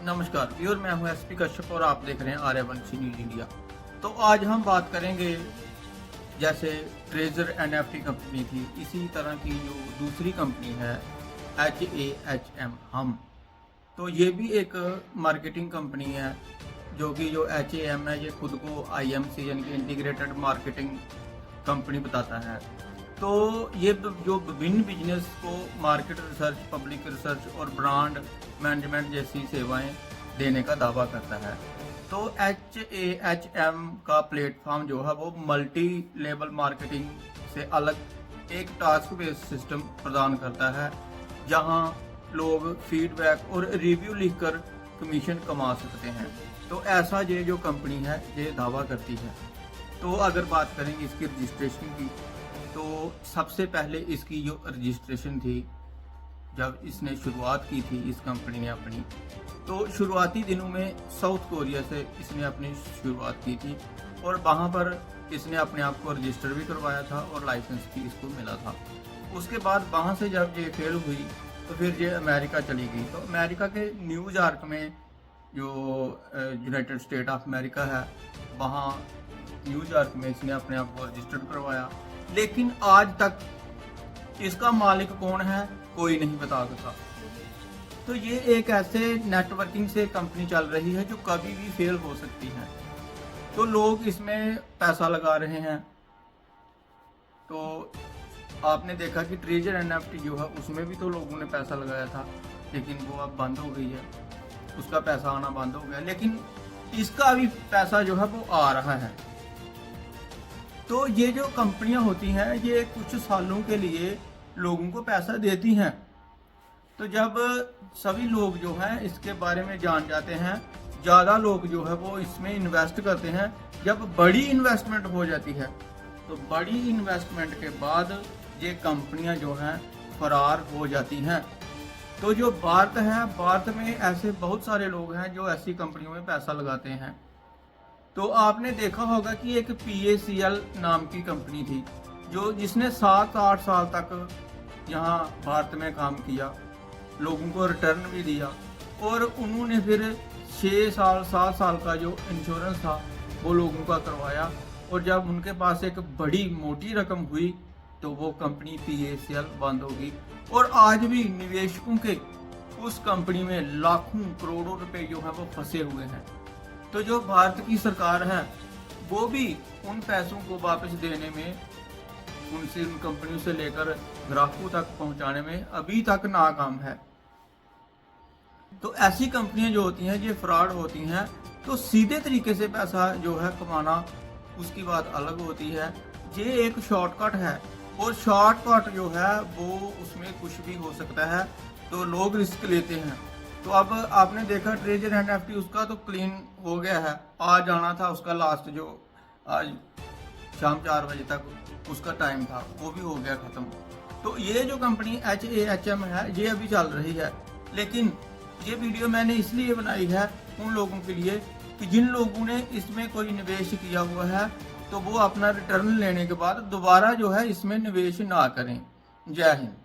नमस्कार व्यूअर, मैं हूं एसपी कश्यप और आप देख रहे हैं आर्यवंशी न्यूज इंडिया। तो आज हम बात करेंगे, जैसे ट्रेजर एनएफटी कंपनी थी, इसी तरह की जो दूसरी कंपनी है HAHM हम, तो ये भी एक मार्केटिंग कंपनी है। जो HAM है, ये खुद को IMC यानी कि इंटीग्रेटेड मार्केटिंग कंपनी बताता है। तो ये जो विभिन्न बिजनेस को मार्केट रिसर्च, पब्लिक रिसर्च और ब्रांड मैनेजमेंट जैसी सेवाएं देने का दावा करता है। तो HAHM का प्लेटफॉर्म जो है वो मल्टी लेवल मार्केटिंग से अलग एक टास्क बेस्ड सिस्टम प्रदान करता है, जहां लोग फीडबैक और रिव्यू लिखकर कमीशन कमा सकते हैं। तो ऐसा ये जो कंपनी है ये दावा करती है। तो अगर बात करेंगे इसकी रजिस्ट्रेशन की, तो सबसे पहले इसकी जो रजिस्ट्रेशन थी, जब इसने शुरुआत की थी इस कंपनी ने अपनी, तो शुरुआती दिनों में साउथ कोरिया से इसने अपनी शुरुआत की थी और वहाँ पर इसने अपने आप को रजिस्टर भी करवाया था और लाइसेंस भी इसको मिला था। उसके बाद वहाँ से जब ये फेल हुई तो फिर ये अमेरिका चली गई। तो अमेरिका के न्यूयॉर्क में जो यूनाइटेड स्टेट ऑफ अमेरिका है, वहाँ न्यूयॉर्क में इसने अपने आप को रजिस्टर करवाया। लेकिन आज तक इसका मालिक कौन है कोई नहीं बता सका। तो ये एक ऐसे नेटवर्किंग से कंपनी चल रही है जो कभी भी फेल हो सकती है। तो लोग इसमें पैसा लगा रहे हैं। तो आपने देखा कि ट्रेजर एनएफटी जो है उसमें भी तो लोगों ने पैसा लगाया था, लेकिन वो अब बंद हो गई है, उसका पैसा आना बंद हो गया। लेकिन इसका भी पैसा जो है वो आ रहा है। तो ये जो कंपनियां होती हैं ये कुछ सालों के लिए लोगों को पैसा देती हैं। तो जब सभी लोग जो हैं इसके बारे में जान जाते हैं, ज़्यादा लोग जो है वो इसमें इन्वेस्ट करते हैं। जब बड़ी इन्वेस्टमेंट हो जाती है तो बड़ी इन्वेस्टमेंट के बाद ये कंपनियां जो हैं फरार हो जाती हैं। तो जो भारत है, भारत में ऐसे बहुत सारे लोग हैं जो ऐसी कंपनियों में पैसा लगाते हैं। तो आपने देखा होगा कि एक PACL नाम की कंपनी थी जिसने 7-8 साल तक यहाँ भारत में काम किया, लोगों को रिटर्न भी दिया और उन्होंने फिर 6 साल 7 साल का जो इंश्योरेंस था वो लोगों का करवाया। और जब उनके पास एक बड़ी मोटी रकम हुई तो वो कंपनी PACL बंद हो गई। और आज भी निवेशकों के उस कंपनी में लाखों करोड़ों रुपए जो है वो फंसे हुए हैं। तो जो भारत की सरकार है वो भी उन पैसों को वापस देने में, उन कंपनियों से लेकर ग्राहकों तक पहुंचाने में अभी तक नाकाम है। तो ऐसी कंपनियां जो होती हैं ये फ्रॉड होती हैं। तो सीधे तरीके से पैसा जो है कमाना उसकी बात अलग होती है। ये एक शॉर्टकट है और शॉर्टकट जो है वो उसमें कुछ भी हो सकता है, तो लोग रिस्क लेते हैं। तो अब आपने देखा ट्रेजर एनएफटी उसका तो क्लीन हो गया है। आज आना था उसका लास्ट, जो आज शाम 4 बजे तक उसका टाइम था, वो भी हो गया ख़त्म। तो ये जो कंपनी HAHM है ये अभी चल रही है। लेकिन ये वीडियो मैंने इसलिए बनाई है उन लोगों के लिए कि जिन लोगों ने इसमें कोई निवेश किया हुआ है तो वो अपना रिटर्न लेने के बाद दोबारा जो है इसमें निवेश ना करें। जय हिंद।